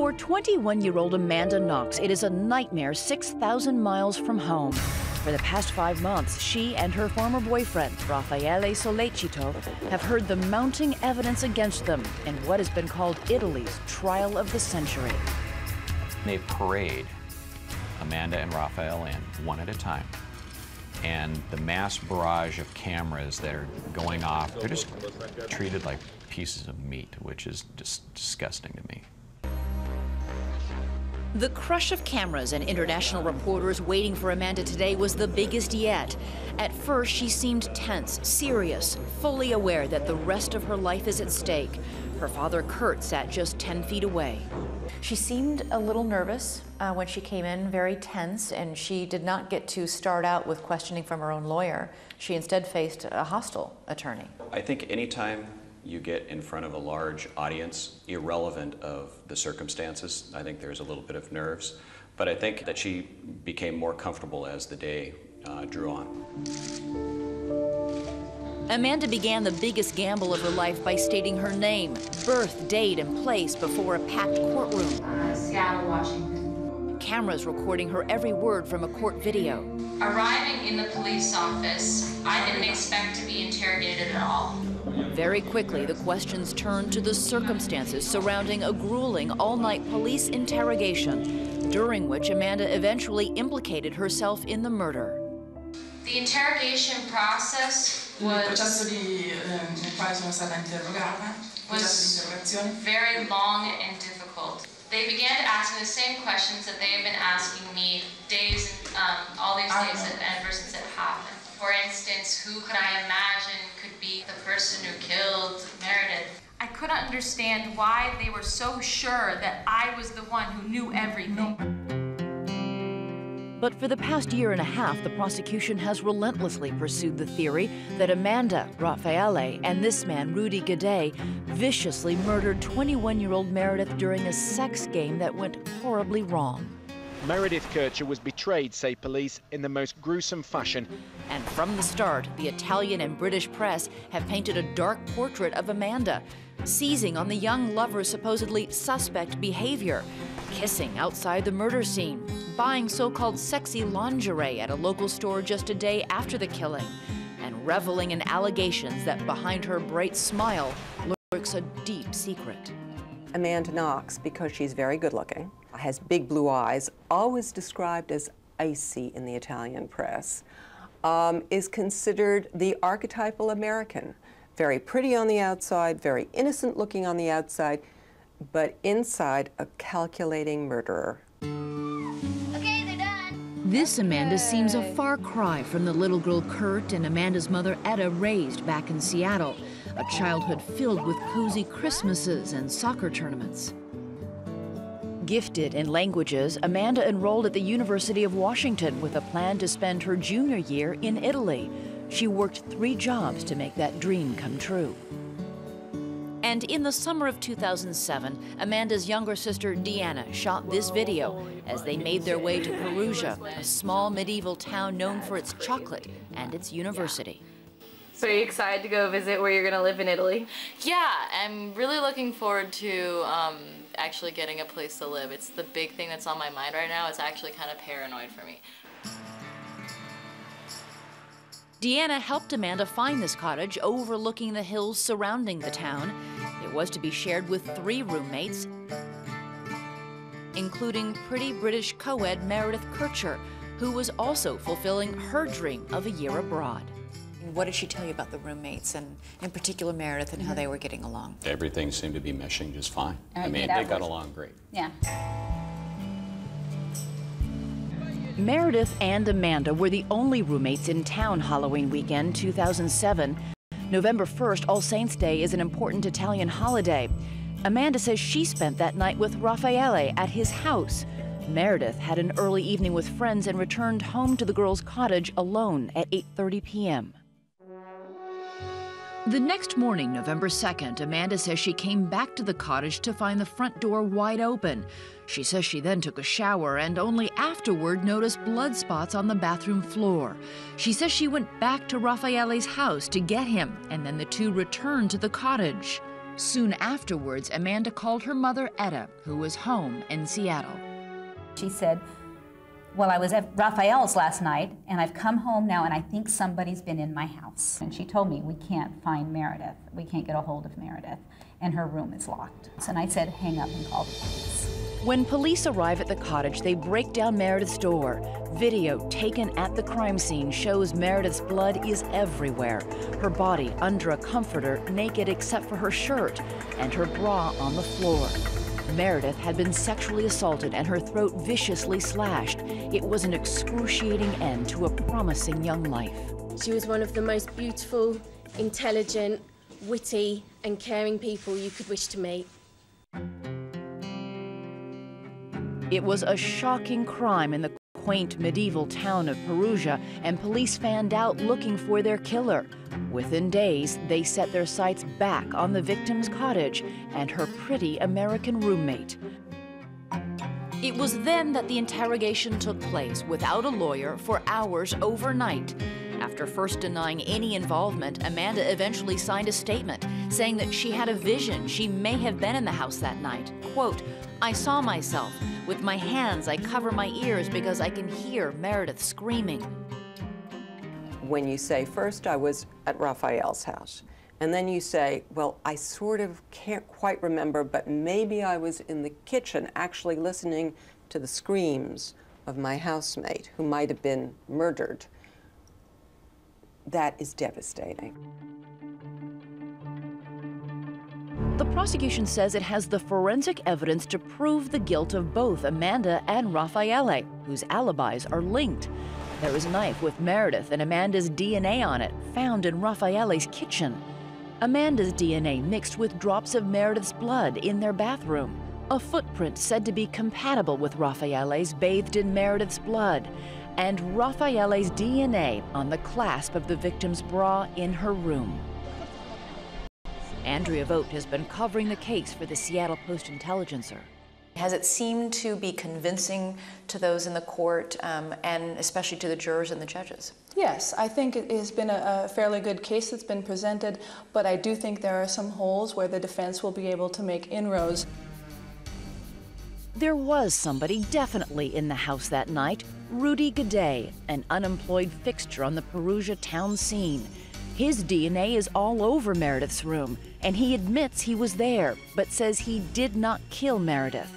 For 21-year-old Amanda Knox, it is a nightmare 6,000 miles from home. For the past 5 months, she and her former boyfriend, Raffaele Sollecito, have heard the mounting evidence against them in what has been called Italy's trial of the century. They parade Amanda and Raphael in one at a time. And the mass barrage of cameras that are going off, they're just treated like pieces of meat, which is just disgusting to me. The crush of cameras and international reporters waiting for Amanda today was the biggest yet. At first, she seemed tense, serious, fully aware that the rest of her life is at stake. Her father, Kurt, sat just 10 feet away. She seemed a little nervous when she came in, very tense, and she did not get to start out with questioning from her own lawyer. She instead faced a hostile attorney. I think anytime you get in front of a large audience, irrelevant of the circumstances, I think there's a little bit of nerves. But I think that she became more comfortable as the day drew on. Amanda began the biggest gamble of her life by stating her name, birth, date, and place before a packed courtroom. Seattle, Washington. Cameras recording her every word from a court video. Arriving in the police office, I didn't expect to be interrogated at all. Very quickly, the questions turned to the circumstances surrounding a grueling all-night police interrogation, during which Amanda eventually implicated herself in the murder. The interrogation process was very long and difficult. They began asking the same questions that they have been asking me all these days ever since it happened. For instance, who could I imagine could be the person who killed Meredith? I couldn't understand why they were so sure that I was the one who knew everything. But for the past year and a half, the prosecution has relentlessly pursued the theory that Amanda, Raffaele, and this man, Rudy Guede, viciously murdered 21-year-old Meredith during a sex game that went horribly wrong. Meredith Kercher was betrayed, say police, in the most gruesome fashion. And from the start, the Italian and British press have painted a dark portrait of Amanda, seizing on the young lover's supposedly suspect behavior, kissing outside the murder scene, buying so-called sexy lingerie at a local store just a day after the killing, and reveling in allegations that behind her bright smile lurks a deep secret. Amanda Knox, because she's very good-looking, has big blue eyes, always described as icy in the Italian press, is considered the archetypal American. Very pretty on the outside, very innocent looking on the outside, but inside a calculating murderer. Okay, they're done. This Amanda seems a far cry from the little girl Kurt and Amanda's mother Etta raised back in Seattle, a childhood filled with cozy Christmases and soccer tournaments. Gifted in languages, Amanda enrolled at the University of Washington with a plan to spend her junior year in Italy. She worked 3 jobs to make that dream come true. And in the summer of 2007, Amanda's younger sister, Deanna, shot this video as they made their way to Perugia, a small medieval town known for its chocolate and its university. So are you excited to go visit where you're going to live in Italy? Yeah, I'm really looking forward to actually getting a place to live. It's the big thing that's on my mind right now. It's actually kind of paranoid for me. Deanna helped Amanda find this cottage overlooking the hills surrounding the town. It was to be shared with 3 roommates, including pretty British co-ed Meredith Kercher, who was also fulfilling her dream of a year abroad. What did she tell you about the roommates, and in particular Meredith, and how they were getting along? Everything seemed to be meshing just fine. I mean, they got along great. Yeah. Meredith and Amanda were the only roommates in town Halloween weekend 2007. November 1st, All Saints' Day, is an important Italian holiday. Amanda says she spent that night with Raffaele at his house. Meredith had an early evening with friends and returned home to the girls' cottage alone at 8:30 p.m. The next morning, November 2nd, Amanda says she came back to the cottage to find the front door wide open. She says she then took a shower and only afterward noticed blood spots on the bathroom floor. She says she went back to Raffaele's house to get him, and then the two returned to the cottage. Soon afterwards, Amanda called her mother, Etta, who was home in Seattle. She said, well, I was at Raphael's last night, and I've come home now, and I think somebody's been in my house. And she told me, we can't find Meredith. We can't get a hold of Meredith, and her room is locked. And I said, hang up and call the police. When police arrive at the cottage, they break down Meredith's door. Video taken at the crime scene shows Meredith's blood is everywhere. Her body under a comforter, naked except for her shirt, and her bra on the floor. Meredith had been sexually assaulted and her throat viciously slashed. It was an excruciating end to a promising young life. She was one of the most beautiful, intelligent, witty, and caring people you could wish to meet. It was a shocking crime in the quaint medieval town of Perugia, and police fanned out looking for their killer. Within days, they set their sights back on the victim's cottage and her pretty American roommate. It was then that the interrogation took place without a lawyer for hours overnight. After first denying any involvement, Amanda eventually signed a statement saying that she had a vision she may have been in the house that night. Quote, I saw myself. With my hands, I cover my ears because I can hear Meredith screaming. When you say, first I was at Raphael's house, and then you say, well, I sort of can't quite remember, but maybe I was in the kitchen actually listening to the screams of my housemate who might have been murdered. That is devastating. The prosecution says it has the forensic evidence to prove the guilt of both Amanda and Raffaele, whose alibis are linked. There was a knife with Meredith and Amanda's DNA on it, found in Raffaele's kitchen. Amanda's DNA mixed with drops of Meredith's blood in their bathroom. A footprint said to be compatible with Raffaele's bathed in Meredith's blood, and Raffaele's DNA on the clasp of the victim's bra in her room. Andrea Vogt has been covering the case for the Seattle Post-Intelligencer. Has it seemed to be convincing to those in the court, and especially to the jurors and the judges? Yes, I think it has been a fairly good case that's been presented, but I do think there are some holes where the defense will be able to make inroads. There was somebody definitely in the house that night, Rudy Gaudet, an unemployed fixture on the Perugia town scene. His DNA is all over Meredith's room, and he admits he was there, but says he did not kill Meredith.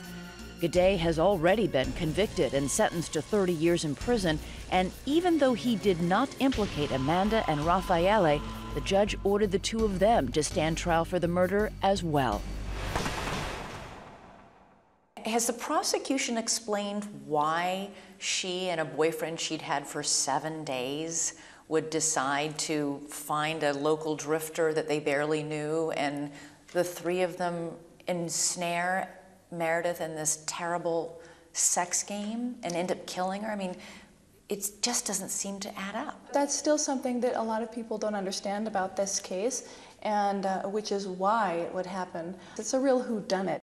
Gaudet has already been convicted and sentenced to 30 years in prison, and even though he did not implicate Amanda and Raffaele, the judge ordered the two of them to stand trial for the murder as well. Has the prosecution explained why she and a boyfriend she'd had for 7 days would decide to find a local drifter that they barely knew, and the three of them ensnare Meredith in this terrible sex game and end up killing her? I mean, it just doesn't seem to add up. That's still something that a lot of people don't understand about this case, and which is why it would happen. It's a real whodunit.